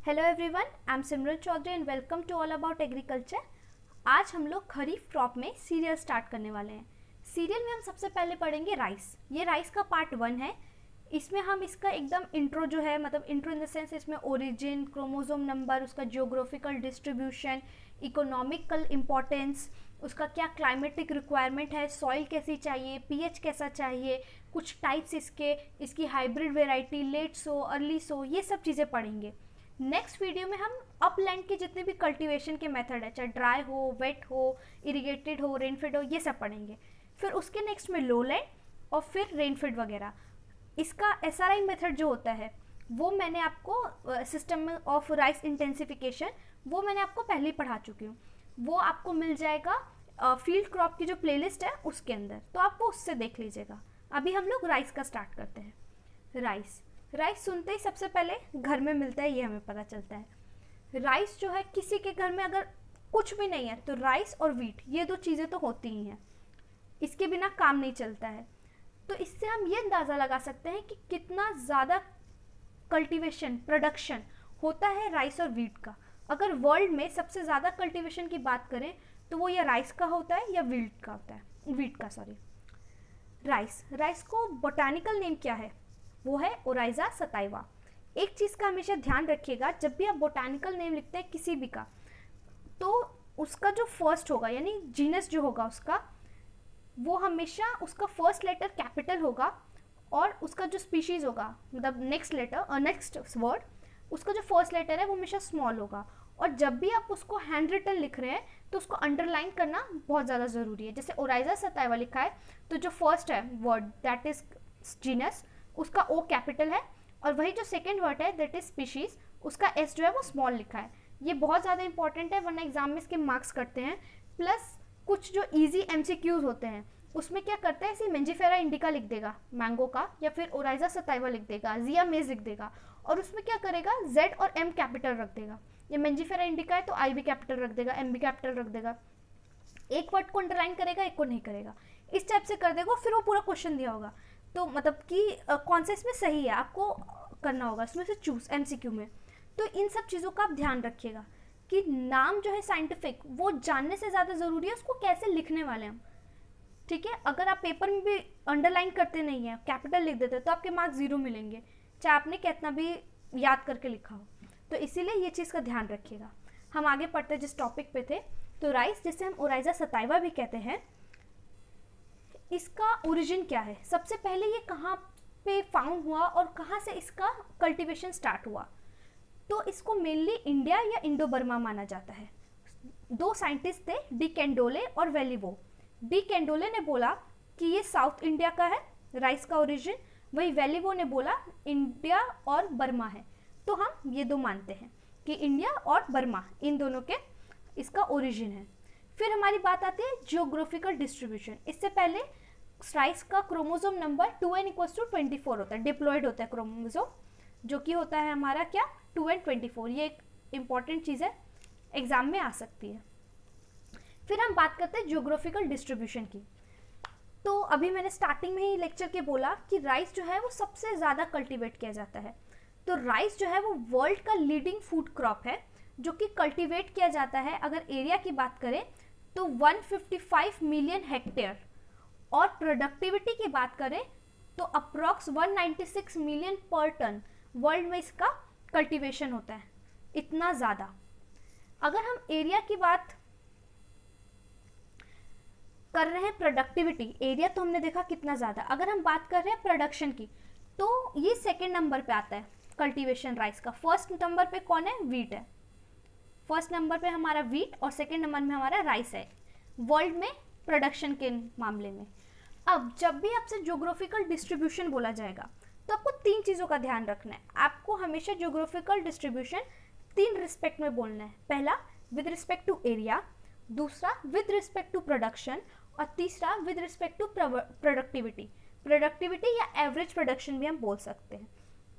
Hello everyone, I am Simran Chaudhary and welcome to all about agriculture. आज हम लोग kharif crop में सीरियल स्टार्ट करने वाले हैं। सीरियल में हम सबसे पहले पढ़ेंगे राइस। ये राइस का पार्ट 1 है। इसमें हम इसका एकदम इंट्रो जो है, मतलब इंट्रो इन द सेंस इसमें ओरिजिन, क्रोमोसोम नंबर, उसका जियोग्राफिकल डिस्ट्रीब्यूशन, इकोनॉमिकल इम्पोर्टेंस, उसका क्या क्लाइमेटिक रिक्वायरमेंट है, सॉइल कैसी चाहिए, पीएच कैसा चाहिए, कुछ टाइप्स इसकी हाइब्रिड वेराइटी, लेट सो, अर्ली सो, ये सब चीज़ें पढ़ेंगे। नेक्स्ट वीडियो में हम अपलैंड के जितने भी कल्टीवेशन के मेथड है, चाहे ड्राई हो, वेट हो, इरिगेटेड हो, रेनफेड हो, ये सब पढ़ेंगे। फिर उसके नेक्स्ट में लोलैंड और फिर रेनफेड वगैरह। इसका एसआरआई मेथड जो होता है वो मैंने आपको सिस्टम ऑफ राइस इंटेंसिफिकेशन, वो मैंने आपको पहले ही पढ़ा चुकी हूँ। वो आपको मिल जाएगा फील्ड क्रॉप की जो प्लेलिस्ट है उसके अंदर, तो आप वो उससे देख लीजिएगा। अभी हम लोग राइस का स्टार्ट करते हैं। राइस सुनते ही सबसे पहले घर में मिलता है, ये हमें पता चलता है। राइस जो है, किसी के घर में अगर कुछ भी नहीं है तो राइस और व्हीट, ये दो चीज़ें तो होती ही हैं, इसके बिना काम नहीं चलता है। तो इससे हम ये अंदाज़ा लगा सकते हैं कि कितना ज़्यादा कल्टीवेशन, प्रोडक्शन होता है राइस और व्हीट का। अगर वर्ल्ड में सबसे ज़्यादा कल्टीवेशन की बात करें तो वो या राइस का होता है या व्हीट का होता है, व्हीट का सॉरी। राइस को बोटानिकल नेम क्या है? वो है ओराइजा सताइवा। एक चीज़ का हमेशा ध्यान रखिएगा, जब भी आप बोटानिकल नेम लिखते हैं किसी भी का, तो उसका जो फर्स्ट होगा, यानी जीनस जो होगा उसका, वो हमेशा उसका फर्स्ट लेटर कैपिटल होगा और उसका जो स्पीशीज़ होगा, मतलब नेक्स्ट लेटर और नेक्स्ट वर्ड, उसका जो फर्स्ट लेटर है वो हमेशा स्मॉल होगा। और जब भी आप उसको हैंड रिटन लिख रहे हैं तो उसको अंडरलाइन करना बहुत ज़्यादा ज़रूरी है। जैसे ओराइजा सताइवा लिखा है तो जो फर्स्ट है वर्ड, दैट इज जीनस, उसका ओ कैपिटल है, और वही जो सेकेंड वर्ड है दैट इज स्पीशीज़, उसका एस जो है वो स्मॉल लिखा है। ये बहुत ज़्यादा इंपॉर्टेंट है, वरना एग्जाम में इसके मार्क्स कटते हैं। प्लस कुछ जो ईजी एमसीक्यूज होते हैं उसमें क्या करता है, ऐसे मेंजिफेरा इंडिका लिख देगा मैंगो का, या फिर ओराइजा सताइवा लिख देगा, जिया मेज लिख देगा, और उसमें क्या करेगा, जेड और एम कैपिटल रख देगा। ये मेंजिफेरा इंडिका है तो आई भी कैपिटल रख देगा, एम भी कैपिटल रख देगा। एक वर्ड को अंडरलाइन करेगा, एक को नहीं करेगा, इस टाइप से कर देगा, फिर वो पूरा क्वेश्चन दिया होगा। तो मतलब कि कौन सा इसमें सही है आपको करना होगा, इसमें से चूज एमसीक्यू में। तो इन सब चीज़ों का आप ध्यान रखिएगा कि नाम जो है साइंटिफिक, वो जानने से ज़्यादा ज़रूरी है उसको कैसे लिखने वाले हम। ठीक है, अगर आप पेपर में भी अंडरलाइन करते नहीं हैं, कैपिटल लिख देते तो आपके मार्क्स 0 मिलेंगे, चाहे आपने कितना भी याद करके लिखा हो। तो इसीलिए ये चीज़ का ध्यान रखिएगा। हम आगे पढ़ते जिस टॉपिक पे थे, तो राइस, जिसे हम ओराइजा सताइवा भी कहते हैं, इसका ओरिजिन क्या है? सबसे पहले ये कहाँ पे फाउंड हुआ और कहाँ से इसका कल्टीवेशन स्टार्ट हुआ? तो इसको मेनली इंडिया या इंडो बर्मा माना जाता है। दो साइंटिस्ट थे, डी कैंडोले और वेलिवो। डी कैंडोले ने बोला कि ये साउथ इंडिया का है राइस का ओरिजिन, वही वेलिवो ने बोला इंडिया और बर्मा है। तो हम ये दो मानते हैं कि इंडिया और बर्मा, इन दोनों के इसका ओरिजिन है। फिर हमारी बात आती है जियोग्राफिकल डिस्ट्रीब्यूशन। इससे पहले राइस का क्रोमोसोम नंबर 2n=24 होता है, डिप्लॉयड होता है क्रोमोसोम, जो कि होता है हमारा क्या, 2n24। ये एक इम्पॉर्टेंट चीज़ है, एग्जाम में आ सकती है। फिर हम बात करते हैं जियोग्राफिकल डिस्ट्रीब्यूशन की। तो अभी मैंने स्टार्टिंग में ही लेक्चर के बोला कि राइस जो है वो सबसे ज़्यादा कल्टीवेट किया जाता है। तो राइस जो है वो वर्ल्ड का लीडिंग फूड क्रॉप है, जो कि कल्टीवेट किया जाता है। अगर एरिया की बात करें तो 155 मिलियन हेक्टेयर, और प्रोडक्टिविटी की बात करें तो approx 196 million per ton world में इसका कल्टीवेशन होता है, इतना ज़्यादा। अगर हम एरिया की बात कर रहे हैं, प्रोडक्टिविटी, एरिया तो हमने देखा कितना ज़्यादा। अगर हम बात कर रहे हैं प्रोडक्शन की, तो ये सेकेंड नंबर पे आता है कल्टीवेशन राइस का। फर्स्ट नंबर पे कौन है? व्हीट है। फर्स्ट नंबर पे हमारा व्हीट और सेकेंड नंबर में हमारा राइस है वर्ल्ड में प्रोडक्शन के मामले में। अब जब भी आपसे ज्योग्राफिकल डिस्ट्रीब्यूशन बोला जाएगा तो आपको 3 चीज़ों का ध्यान रखना है। आपको हमेशा ज्योग्राफिकल डिस्ट्रीब्यूशन 3 रिस्पेक्ट में बोलना है। पहला विद रिस्पेक्ट टू एरिया, दूसरा विद रिस्पेक्ट टू प्रोडक्शन, और तीसरा विद रिस्पेक्ट टू प्रोडक्टिविटी या एवरेज प्रोडक्शन भी हम बोल सकते हैं।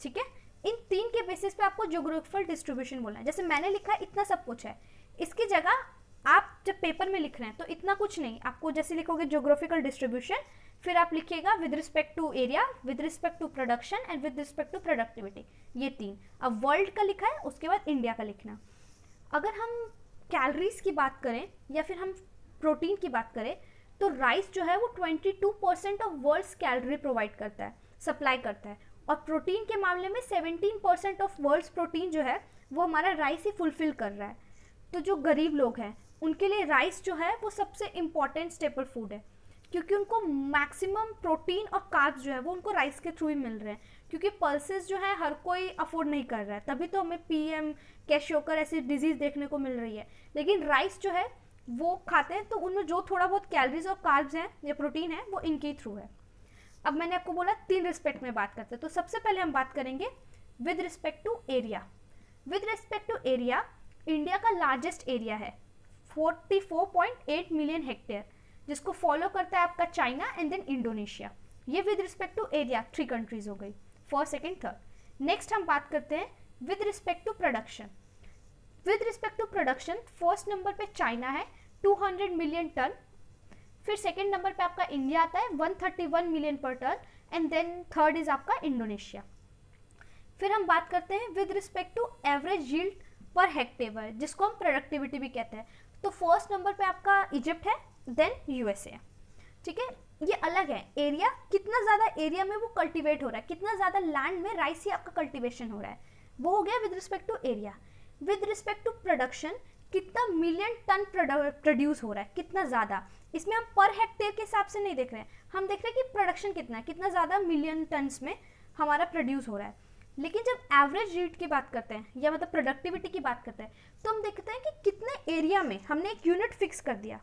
ठीक है, इन 3 के बेसिस पे आपको ज्योग्राफिकल डिस्ट्रीब्यूशन बोलना है। जैसे मैंने लिखा है इतना सब कुछ है, इसकी जगह आप जब पेपर में लिख रहे हैं तो इतना कुछ नहीं, आपको जैसे लिखोगे ज्योग्राफिकल डिस्ट्रीब्यूशन, फिर आप लिखिएगा with respect to area, with respect to production and with respect to productivity, ये 3। अब वर्ल्ड का लिखा है, उसके बाद इंडिया का लिखना। अगर हम कैलोरीज की बात करें या फिर हम प्रोटीन की बात करें, तो राइस जो है वो 22% ऑफ वर्ल्ड्स कैलोरी प्रोवाइड करता है, सप्लाई करता है। और प्रोटीन के मामले में 17% ऑफ वर्ल्ड्स प्रोटीन जो है वो हमारा राइस ही फुलफिल कर रहा है। तो जो गरीब लोग हैं उनके लिए राइस जो है वो सबसे इम्पॉर्टेंट स्टेपल फूड है, क्योंकि उनको मैक्सिमम प्रोटीन और कार्ब्स जो है वो उनको राइस के थ्रू ही मिल रहे हैं। क्योंकि पल्सेस जो है हर कोई अफोर्ड नहीं कर रहा है, तभी तो हमें पीएम कैशियोकर ऐसी डिजीज देखने को मिल रही है। लेकिन राइस जो है वो खाते हैं तो उनमें जो थोड़ा बहुत कैलोरीज और कार्ब्स हैं या प्रोटीन है वो इनके थ्रू है। अब मैंने आपको बोला 3 रिस्पेक्ट में बात करते हैं, तो सबसे पहले हम बात करेंगे with respect to area. With respect to area, India का लार्जेस्ट एरिया है 44.8 मिलियन हेक्टेयर, जिसको फॉलो करता है आपका चाइना एंड देन इंडोनेशिया। ये with respect to area 3 countries हो गई, फर्स्ट, सेकंड, थर्ड। नेक्स्ट हम बात करते हैं with respect to production. With respect to production first number पे चाइना है 200 मिलियन टन, फिर सेकंड नंबर पे आपका इंडिया आता है 131 million per ton, and then third is आपका इंडोनेशिया। फिर हम बात करते हैं with respect to average yield per hectare, जिसको हम प्रोडक्टिविटी भी कहते हैं। तो फर्स्ट नंबर पे आपका इजिप्ट है, देन यूएसए है, ठीक है। ये अलग है, एरिया कितना ज़्यादा एरिया में वो कल्टीवेट हो रहा है, कितना ज़्यादा लैंड में राइस ही आपका कल्टीवेशन हो रहा है, वो हो गया with respect to area. With respect to production, कितना मिलियन टन प्रोड्यूस हो रहा है, कितना ज़्यादा। इसमें हम पर हेक्टेयर के हिसाब से नहीं देख रहे हैं, हम देख रहे हैं कि प्रोडक्शन कितना है, कितना ज़्यादा मिलियन टन्स में हमारा प्रोड्यूस हो रहा है। लेकिन जब एवरेज यील्ड की बात करते हैं या मतलब प्रोडक्टिविटी की बात करते हैं, तो हम देखते हैं कि कितने एरिया में हमने एक यूनिट फिक्स कर दिया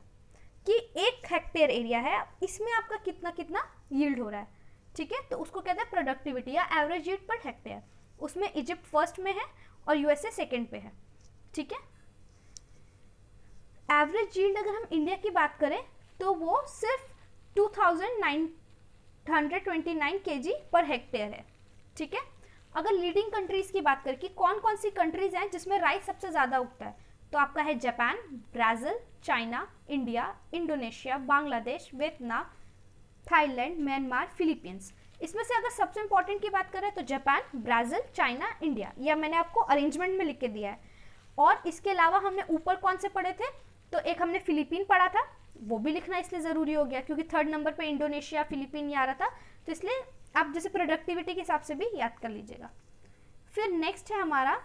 कि 1 हेक्टेयर एरिया है, इसमें आपका कितना कितना यील्ड हो रहा है, ठीक है। तो उसको कहते हैं प्रोडक्टिविटी या एवरेज यील्ड पर हेक्टेयर। उसमें इजिप्ट फर्स्ट में है और यूएसए सेकेंड पे है, ठीक है। एवरेज यील्ड अगर हम इंडिया की बात करें तो वो सिर्फ 2929 केजी पर हेक्टेयर है, ठीक है। अगर लीडिंग कंट्रीज की बात करें कि कौन कौन सी कंट्रीज हैं जिसमें राइस सबसे ज़्यादा उगता है, तो आपका है Japan, Brazil, China, India, Indonesia, Bangladesh, Vietnam, Thailand, Myanmar, Philippines. इसमें से अगर सबसे इंपॉर्टेंट की बात करें तो जापान, ब्राज़ील, चाइना, इंडिया, यह मैंने आपको अरेंजमेंट में लिख के दिया है। और इसके अलावा हमने ऊपर कौन से पढ़े थे, तो एक हमने फिलीपीन पढ़ा था, वो भी लिखना इसलिए ज़रूरी हो गया क्योंकि थर्ड नंबर पे इंडोनेशिया, फिलीपीन ये आ रहा था, तो इसलिए आप जैसे प्रोडक्टिविटी के हिसाब से भी याद कर लीजिएगा। फिर नेक्स्ट है हमारा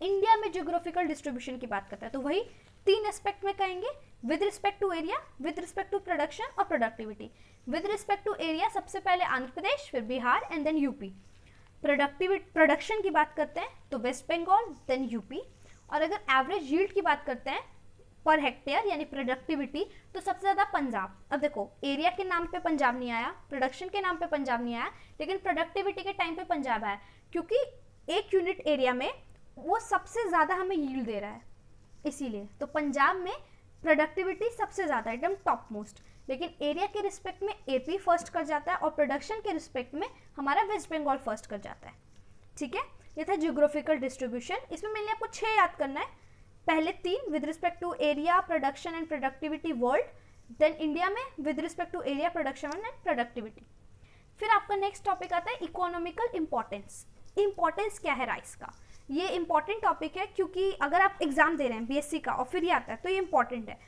इंडिया में ज्योग्राफिकल डिस्ट्रीब्यूशन की बात करता है, तो वही 3 एस्पेक्ट में कहेंगे, with respect to area, with respect to production और productivity. With respect to area सबसे पहले आंध्र प्रदेश, फिर Bihar and then UP. Production की बात करते हैं तो वेस्ट बंगाल, देन यूपी। और अगर एवरेज यील्ड की बात करते हैं पर हेक्टेयर यानी प्रोडक्टिविटी, तो सबसे ज़्यादा पंजाब। अब देखो एरिया के नाम पे पंजाब नहीं आया, प्रोडक्शन के नाम पे पंजाब नहीं आया, लेकिन प्रोडक्टिविटी के टाइम पे पंजाब आया, क्योंकि 1 यूनिट एरिया में वो सबसे ज़्यादा हमें यील्ड दे रहा है, इसीलिए तो पंजाब में प्रोडक्टिविटी सबसे ज़्यादा एकदम टॉप मोस्ट। लेकिन एरिया के रिस्पेक्ट में एपी फर्स्ट कर जाता है और प्रोडक्शन के रिस्पेक्ट में हमारा वेस्ट बंगाल फर्स्ट कर जाता है, ठीक है। ये था जियोग्राफिकल डिस्ट्रीब्यूशन। इसमें मैंने आपको 6 याद करना है, पहले 3 with respect to area, production and productivity world, then India में with respect to area, production and productivity. फिर आपका नेक्स्ट टॉपिक आता है इकोनॉमिकल इंपॉर्टेंस। इंपॉर्टेंस क्या है राइस का, ये इंपॉर्टेंट टॉपिक है क्योंकि अगर आप एग्जाम दे रहे हैं बीएससी का और फिर ये आता है तो ये इंपॉर्टेंट है,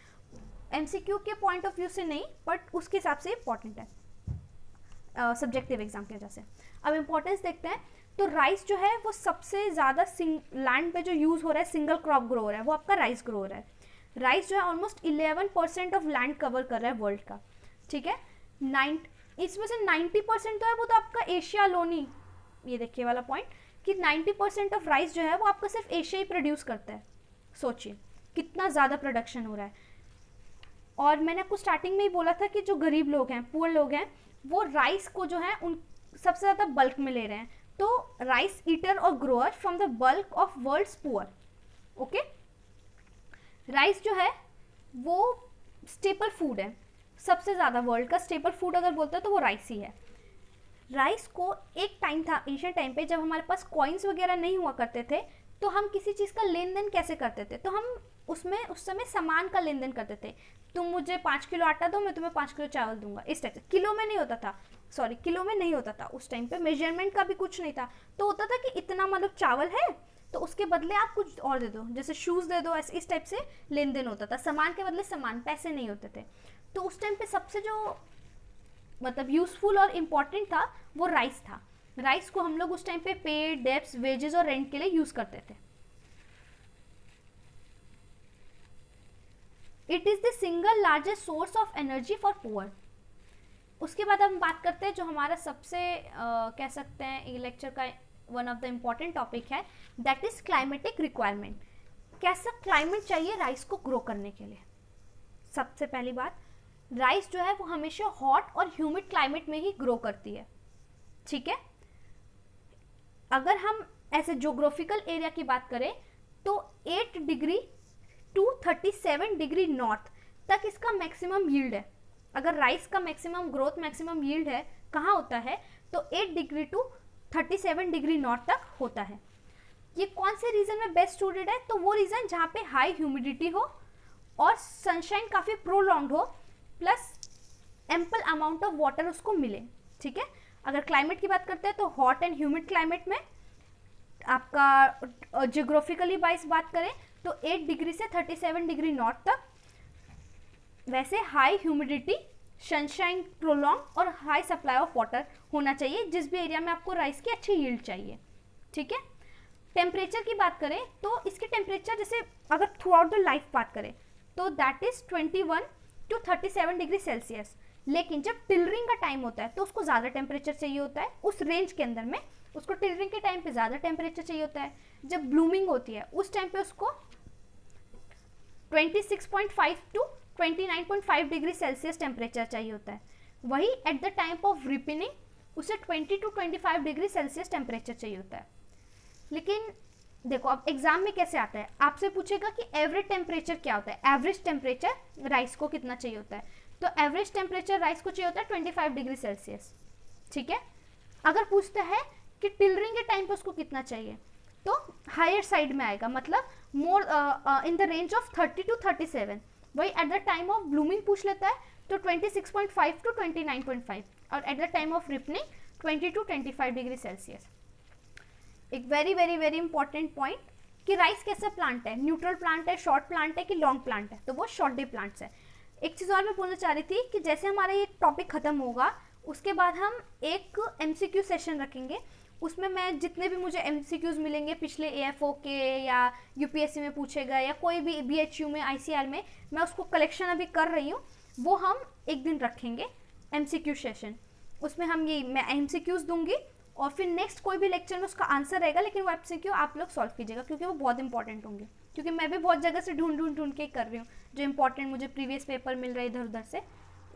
एमसीक्यू के पॉइंट ऑफ व्यू से नहीं बट उसके हिसाब से इंपॉर्टेंट है, सब्जेक्टिव एग्जाम की वजह से। अब इंपॉर्टेंस देखते हैं, तो राइस जो है वो सबसे ज़्यादा लैंड पे जो यूज़ हो रहा है, सिंगल क्रॉप ग्रो हो रहा है, वो आपका राइस ग्रो हो रहा है। राइस जो है ऑलमोस्ट 11% ऑफ लैंड कवर कर रहा है वर्ल्ड का, ठीक है। इसमें से 90% तो है वो तो आपका एशिया लोनी, ये देखिए वाला पॉइंट कि 90% ऑफ राइस जो है वो आपका सिर्फ एशिया ही प्रोड्यूस करता है। सोचिए कितना ज़्यादा प्रोडक्शन हो रहा है। और मैंने आपको स्टार्टिंग में ही बोला था कि जो गरीब लोग हैं, पुअर लोग हैं, वो राइस को जो है उन सबसे ज़्यादा बल्क में ले रहे हैं। तो राइस ईटर और grower from the bulk of world's poor, okay. Rice जो है वो स्टेपल फूड है, सबसे ज़्यादा वर्ल्ड का स्टेपल फूड अगर बोलते हैं तो वो राइस ही है। राइस को एक टाइम था एशियन टाइम पे, जब हमारे पास कॉइन्स वगैरह नहीं हुआ करते थे, तो हम किसी चीज़ का लेन देन कैसे करते थे, तो हम उसमें उस समय सामान का लेन देन करते थे। तुम मुझे 5 किलो आटा दो, मैं तुम्हें 5 किलो चावल दूंगा, इस टाइप से। किलो में नहीं होता था, सॉरी किलो में नहीं होता था उस टाइम पे, मेजरमेंट का भी कुछ नहीं था। तो होता था कि इतना मतलब चावल है तो उसके बदले आप कुछ और दे दो, जैसे शूज़ दे दो, ऐसे इस टाइप से लेन देन होता था। सामान के बदले सामान, पैसे नहीं होते थे। तो उस टाइम पे सबसे जो मतलब यूजफुल और इम्पॉर्टेंट था वो राइस था। राइस को हम लोग उस टाइम पे पे, डेब्ट्स, वेजेस और रेंट के लिए यूज करते थे। It is the single largest source of energy for poor. उसके बाद हम बात करते हैं जो हमारा सबसे कह सकते हैं ये लेक्चर का one of the important topic है, दैट इज क्लाइमेटिक रिक्वायरमेंट। कैसा क्लाइमेट चाहिए राइस को ग्रो करने के लिए। सबसे पहली बात, राइस जो है वो हमेशा हॉट और ह्यूमिड क्लाइमेट में ही ग्रो करती है, ठीक है। अगर हम ऐसे ज्योग्राफिकल एरिया की बात करें तो 8 डिग्री टू 37 डिग्री नॉर्थ तक इसका मैक्सिमम यील्ड है। अगर राइस का मैक्सिमम ग्रोथ, मैक्सिमम यील्ड है कहाँ होता है, तो 8 डिग्री टू 37 डिग्री नॉर्थ तक होता है। ये कौन से रीजन में बेस्ट सूटेड है, तो वो रीजन जहाँ पे हाई ह्यूमिडिटी हो और सनशाइन काफ़ी प्रोलॉन्ग हो, plus ample amount of water उसको मिले, ठीक है। अगर क्लाइमेट की बात करते हैं तो हॉट एंड ह्यूमिड क्लाइमेट में आपका जियोग्राफिकली वाइज बात करें तो 8 डिग्री से 37 डिग्री नॉर्थ तक, वैसे हाई ह्यूमिडिटी, सनशाइन प्रोलॉन्ग और हाई सप्लाई ऑफ वाटर होना चाहिए जिस भी एरिया में आपको राइस की अच्छी यील्ड चाहिए, ठीक है। टेम्परेचर की बात करें तो इसके टेम्परेचर जैसे अगर थ्रू आउट द लाइफ बात करें तो that is 21 to 37 degree Celsius. लेकिन जब टिलरिंग का टाइम होता है तो उसको ज़्यादा टेम्परेचर चाहिए होता है, उस रेंज के अंदर में उसको टिलरिंग के टाइम पे ज़्यादा टेम्परेचर चाहिए होता है। जब ब्लूमिंग होती है उस टाइम पे उसको 26.5 टू 29.5 डिग्री सेल्सियस टेम्परेचर चाहिए होता है। वही एट द टाइम ऑफ रिपिनिंग उसे 20 टू 25 डिग्री सेल्सियस टेम्परेचर चाहिए होता है। लेकिन देखो अब एग्जाम में कैसे आता है, आपसे पूछेगा कि एवरेज टेम्परेचर क्या होता है, एवरेज टेम्परेचर राइस को कितना चाहिए होता है, तो एवरेज टेम्परेचर राइस को चाहिए होता है 25 डिग्री सेल्सियस, ठीक है। अगर पूछता है कि टिलरिंग के टाइम पे उसको कितना चाहिए, तो हायर साइड में आएगा, मतलब more in the range of 30 to 37। वही at the time of blooming पूछ लेता है तो 26.5 टू 29.5, और at the time of ripening 20 to 25 degree Celsius. एक very very very important point कि राइस कैसा प्लांट है, न्यूट्रल प्लांट है, शॉर्ट प्लांट है कि लॉन्ग प्लांट है, तो वो शॉर्ट डे प्लांट्स है। एक चीज़ और मैं बोलना चाह रही थी कि जैसे हमारा ये टॉपिक ख़त्म होगा उसके बाद हम एक MCQ सेशन रखेंगे, उसमें मैं जितने भी मुझे MCQs मिलेंगे पिछले AFO के या UPSC में पूछेगा या कोई भी BHU में, ICR में, मैं उसको कलेक्शन अभी कर रही हूँ, वो हम एक दिन रखेंगे MCQ सेशन। उसमें हम ये मैं MCQs दूंगी और फिर नेक्स्ट कोई भी लेक्चर में उसका आंसर रहेगा, लेकिन वो MCQ आप लोग सॉल्व कीजिएगा क्योंकि वो बहुत इंपॉर्टेंट होंगे, क्योंकि मैं भी बहुत जगह से ढूंढ के कर रही हूँ जो इंपॉर्टेंट मुझे प्रीवियस पेपर मिल रहा है इधर उधर से,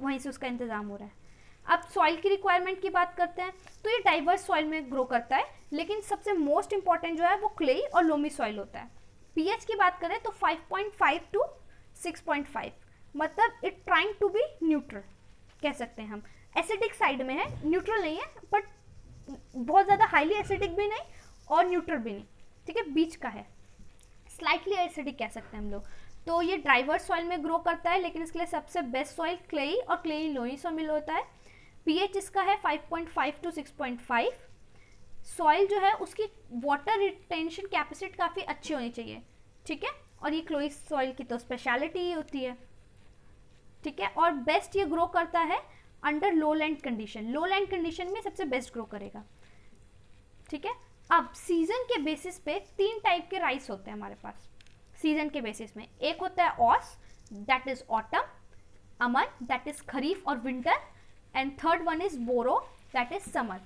वहीं से उसका इंतजाम हो रहा है। अब सॉइल की रिक्वायरमेंट की बात करते हैं तो ये डाइवर्स सॉइल में ग्रो करता है, लेकिन सबसे मोस्ट इंपॉर्टेंट जो है वो क्लेई और लोमी सॉइल होता है। पीएच की बात करें तो 5.5 टू 6.5, मतलब it trying to be neutral कह सकते हैं हम। एसिडिक साइड में है, न्यूट्रल नहीं है, बट बहुत ज़्यादा हाईली एसिडिक भी नहीं और न्यूट्रल भी नहीं, ठीक है, बीच का है, स्लाइटली एसिडिक कह सकते हैं हम लोग। तो ये डाइवर्स सॉइल में ग्रो करता है, लेकिन इसके लिए सबसे बेस्ट सॉइल क्लेई और क्लेई लोई सॉइल होता है। पीएच इसका है 5.5 टू 6.5। सॉइल जो है उसकी वाटर रिटेंशन कैपेसिटी काफ़ी अच्छी होनी चाहिए, ठीक है, और ये क्लोई सॉइल की तो स्पेशलिटी ही होती है, ठीक है। और बेस्ट ये ग्रो करता है अंडर लो लैंड कंडीशन, लो लैंड कंडीशन में सबसे बेस्ट ग्रो करेगा, ठीक है। अब सीजन के बेसिस पे 3 टाइप के राइस होते हैं हमारे पास सीजन के बेसिस में। एक होता है aus, that is autumn, aman that is kharif और winter, and third one is boro that is summer.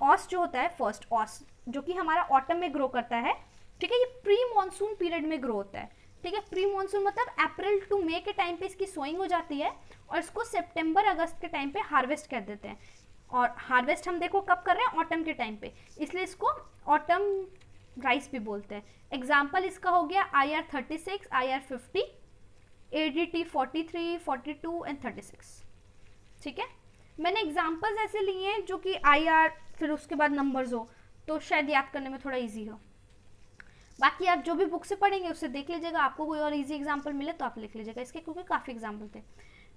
Aus जो होता है फर्स्ट ऑस जो कि हमारा ऑटम में ग्रो करता है, ठीक है, ये प्री मॉनसून पीरियड में ग्रो होता है, ठीक है। प्री मॉनसून मतलब अप्रैल टू मई के टाइम पे इसकी सोइंग हो जाती है और इसको सितंबर अगस्त के टाइम पे हार्वेस्ट कर देते हैं। और हार्वेस्ट हम देखो कब कर रहे हैं, ऑटम के टाइम पे, इसलिए इसको ऑटम राइस भी बोलते हैं। एग्जाम्पल इसका हो गया IR 36, IR 50, ADT 43, 42 एंड 36, ठीक है। मैंने एग्जाम्पल्स ऐसे लिए हैं जो कि IR फिर उसके बाद नंबर्स हो, तो शायद याद करने में थोड़ा ईजी हो। बाकी आप जो भी बुक से पढ़ेंगे उससे देख लीजिएगा, आपको कोई और इजी एग्जाम्पल मिले तो आप लिख लीजिएगा इसके, क्योंकि काफ़ी एग्जाम्पल थे।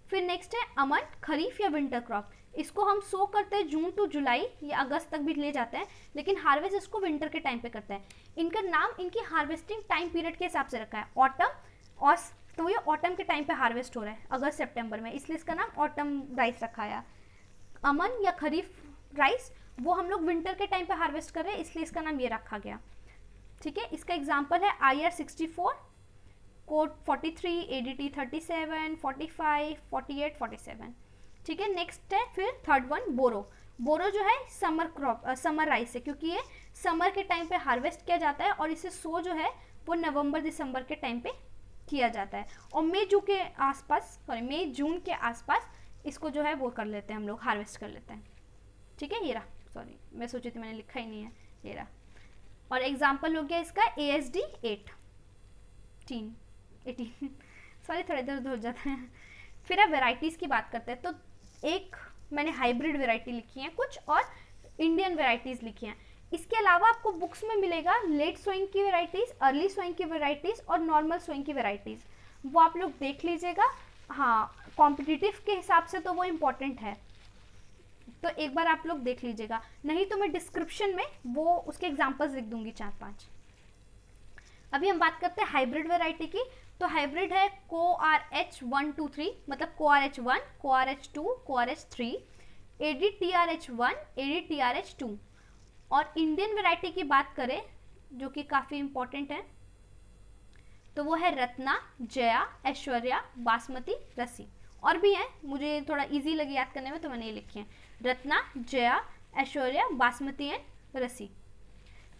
फिर नेक्स्ट है अमन, खरीफ या विंटर क्रॉप। इसको हम सो करते हैं जून टू जुलाई या अगस्त तक भी ले जाते हैं, लेकिन हार्वेस्ट इसको विंटर के टाइम पे करते हैं। इनका नाम इनकी हार्वेस्टिंग टाइम पीरियड के हिसाब से रखा है, ऑटम और, तो ये ऑटम के टाइम पे हार्वेस्ट हो रहा है अगस्त सितंबर में, इसलिए इसका नाम ऑटम राइस रखा है। अमन या खरीफ राइस वो हम लोग विंटर के टाइम पे हार्वेस्ट कर रहे हैं, इसलिए इसका नाम ये रखा गया। ठीक है, इसका एग्जाम्पल है IR 64, कोड 43, ADT 37, 45, 48, 47। ठीक है, नेक्स्ट है फिर थर्ड वन बोरो। बोरो जो है समर क्रॉप, समर राइस है, क्योंकि ये समर के टाइम पे हार्वेस्ट किया जाता है और इसे सो जो है वो नवंबर दिसंबर के टाइम पे किया जाता है, और मई जून के आसपास, सॉरी मई जून के आसपास इसको जो है वो कर लेते हैं हम लोग, हार्वेस्ट कर लेते हैं। ठीक है, ये रहा, सॉरी मैं सोची थी मैंने लिखा ही नहीं है, ये रहा। और एग्जाम्पल हो गया इसका ASD 18 सॉरी थोड़ा इधर उधर हो जाता है। फिर अब वेराइटीज़ की बात करते हैं, तो एक मैंने हाइब्रिड वेराइटी लिखी है कुछ, और इंडियन वेराइटीज़ लिखी हैं। इसके अलावा आपको बुक्स में मिलेगा लेट सोइंग की वेराइटीज़, अर्ली सोइंग की वेराइटीज़ और नॉर्मल सोइंग की वेराइटीज़, वो आप लोग देख लीजिएगा। हाँ, कॉम्पिटिटिव के हिसाब से तो वो इम्पॉर्टेंट है, तो एक बार आप लोग देख लीजिएगा, नहीं तो मैं डिस्क्रिप्शन में वो उसके एग्जाम्पल्स लिख दूंगी 4-5। अभी हम बात करते हैं हाइब्रिड वेराइटी की। तो हाइब्रिड है CORH123, मतलब CORH1, CORH2, CORH3, ADTRH1, ADTRH2। और इंडियन वेराइटी की बात करें जो कि काफ़ी इम्पोर्टेंट है, तो वो है रत्ना, जया, ऐश्वर्या, बासमती, रसी। और भी हैं, मुझे थोड़ा इजी लगे याद करने में तो मैंने ये लिखी हैं, रत्ना, जया, ऐश्वर्या, बासमती एंड रसी।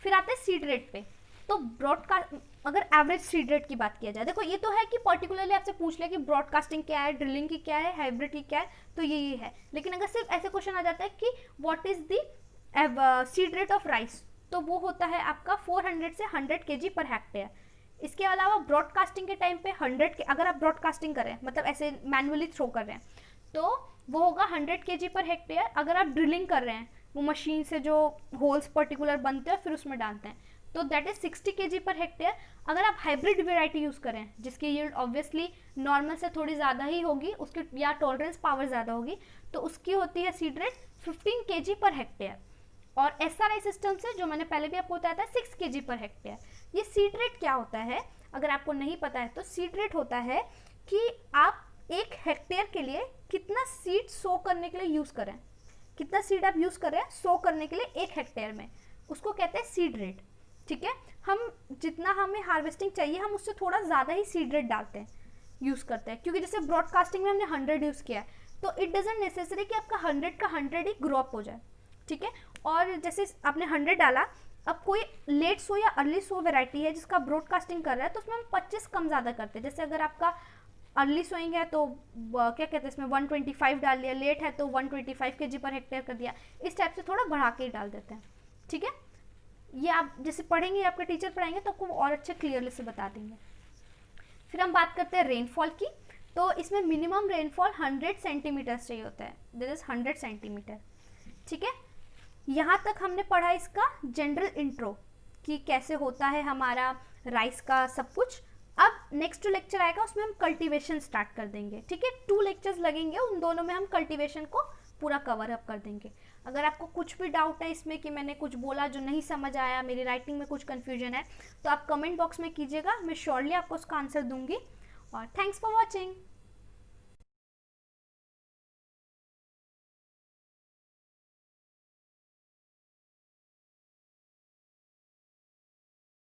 फिर आते हैं सीड रेट पे। तो ब्रॉडकास्ट, अगर एवरेज सीड रेट की बात किया जाए, देखो ये तो है कि पर्टिकुलरली आपसे पूछ लिया कि ब्रॉडकास्टिंग क्या है, ड्रिलिंग की क्या है, हाइब्रिड की क्या है, तो ये है। लेकिन अगर सिर्फ ऐसे क्वेश्चन आ जाता है कि what is the seed rate of rice, तो वो होता है आपका 400 से 100 kg पर हेक्टेयर। इसके अलावा ब्रॉडकास्टिंग के टाइम पे 100 के, अगर आप ब्रॉडकास्टिंग कर रहे हैं, मतलब ऐसे मैनुअली थ्रो कर रहे हैं, तो वो होगा 100 kg पर हेक्टेयर। अगर आप ड्रिलिंग कर रहे हैं, वो मशीन से जो होल्स पर्टिकुलर बनते हैं फिर उसमें डालते हैं, तो that is 60 kg per hectare. अगर आप हाइब्रिड वेराइटी यूज़ करें जिसकी यील्ड ऑब्वियसली नॉर्मल से थोड़ी ज़्यादा ही होगी, उसकी या टॉलरेंस पावर ज़्यादा होगी, तो उसकी होती है seed rate 15 kg per hectare. और SRI सिस्टम से, जो मैंने पहले भी आपको बताया था, 6 kg पर हेक्टेयर। ये सीड रेट क्या होता है, अगर आपको नहीं पता है तो सीड रेट होता है कि आप एक हेक्टेयर के लिए कितना सीड सो करने के लिए यूज़ करें, कितना सीड आप यूज़ करें सो करने के लिए एक हेक्टेयर में, उसको कहते हैं सीड रेट। ठीक है, हम जितना हमें हार्वेस्टिंग चाहिए हम उससे थोड़ा ज़्यादा ही सीड रेट डालते हैं, यूज़ करते हैं, क्योंकि जैसे ब्रॉडकास्टिंग में हमने 100 यूज़ किया है, तो इट डजंट नेसेसरी कि आपका 100 का 100 ही ग्रो अप हो जाए। ठीक है, और जैसे आपने 100 डाला, अब कोई लेट सो या अर्ली सो वेराइटी है जिसका ब्रॉडकास्टिंग कर रहा है, तो उसमें हम 25 कम ज़्यादा करते हैं। जैसे अगर आपका अर्ली सोइंग है तो क्या कहते हैं इसमें 125 डाल लिया, लेट है तो 125 kg पर हेक्टेयर कर दिया, इस टाइप से थोड़ा बढ़ा के ही डाल देते हैं। ठीक है, ये आप जैसे पढ़ेंगे, आपके टीचर पढ़ाएंगे तो आपको और अच्छे क्लियरली से बता देंगे। फिर हम बात करते हैं रेनफॉल की। तो इसमें मिनिमम रेनफॉल 100 सेंटीमीटर चाहिए होता है, दैट इज 100 सेंटीमीटर। ठीक है, यहाँ तक हमने पढ़ा इसका जनरल इंट्रो कि कैसे होता है हमारा राइस का सब कुछ। अब नेक्स्ट लेक्चर आएगा, उसमें हम कल्टीवेशन स्टार्ट कर देंगे। ठीक है, 2 लेक्चर्स लगेंगे, उन दोनों में हम कल्टीवेशन को पूरा कवर अप कर देंगे। अगर आपको कुछ भी डाउट है इसमें कि मैंने कुछ बोला जो नहीं समझ आया, मेरी राइटिंग में कुछ कन्फ्यूजन है, तो आप कमेंट बॉक्स में कीजिएगा, मैं श्योरली आपको उसका आंसर दूंगी। और थैंक्स फॉर वॉचिंग।